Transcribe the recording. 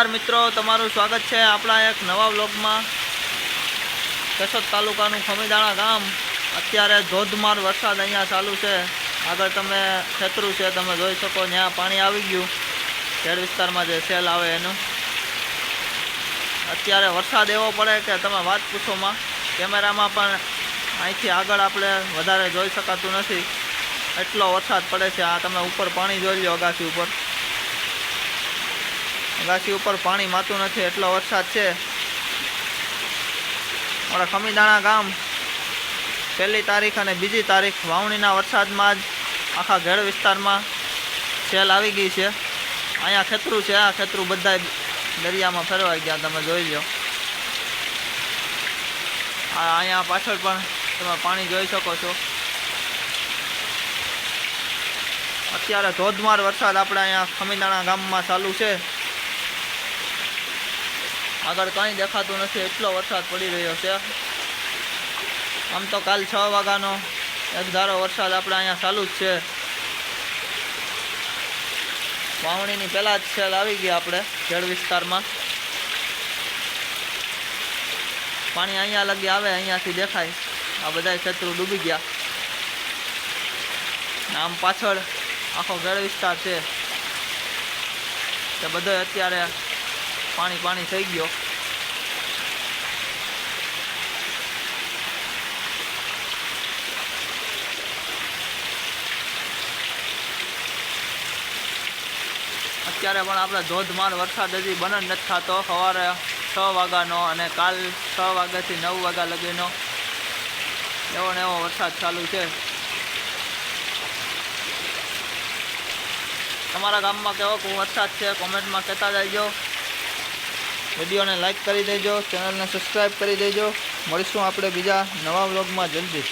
મિત્રો તમારું સ્વાગત છે આપણા એક નવા વ્લોગમાં। કેશોદ તાલુકાનું ખમીદાણા ગામ અત્યારે ધોધમાર વરસાદ અહીંયા ચાલુ છે। આગળ તમે ખેતરું છે તમે જોઈ શકો, ત્યાં પાણી આવી ગયું ખેડ વિસ્તારમાં જે સેલ આવે એનું। અત્યારે વરસાદ એવો પડે કે તમે વાત પૂછોમાં, કેમેરામાં પણ અહીંથી આગળ આપણે વધારે જોઈ શકાતું નથી, એટલો વરસાદ પડે છે। આ તમે ઉપર પાણી જોઈ લો, અગાસી ઉપર પાણી માતું નથી, એટલો વરસાદ છે। અમારા ખમીદાણા ગામ 1લી તારીખ અને 2જી તારીખ વાવણીના વરસાદમાં જ આખા ઘેડ વિસ્તારમાં સેલ આવી ગઈ છે। અહીંયા ખેતરું છે, આ ખેતરું બધા દરિયામાં ફેરવાઈ ગયા, તમે જોઈ લો। અહીંયા પાછળ પણ તમે પાણી જોઈ શકો છો। અત્યારે ધોધમાર વરસાદ આપણે અહીંયા ખમીદાણા ગામમાં ચાલુ છે। આગળ કંઈ દેખાતું નથી, એટલો વરસાદ પડી રહ્યો છે। આમ તો કાલ 6 વાગ્યાનો એક ધારો વરસાદ આપણે અહીંયા ચાલુ જ છે। વાવણીની પહેલાં જ સેલ આવી ગયા આપણે ખેડ વિસ્તારમાં। પાણી અહીંયા લગી આવે, અહીંયાથી દેખાય, આ બધા ખેતરું ડૂબી ગયા। આમ પાછળ આખો ખેડ વિસ્તાર છે તે બધો અત્યારે પાણી થઈ ગયો। અત્યારે પણ આપણે ધોધમાર વરસાદ હજી બંધ નથી થતો। સવારે 6 વાગ્યાનો અને કાલ 6 વાગ્યાથી 9 વાગ્યા લગીનો એવો ને એવો વરસાદ ચાલુ છે। તમારા ગામમાં કેવો વરસાદ છે કોમેન્ટમાં કહેતા જજો। વિડીયોને લાઈક કરી દેજો, ચેનલને સબસ્ક્રાઈબ કરી દેજો। મળીશું આપણે બીજા નવા વ્લોગમાં જલ્દી।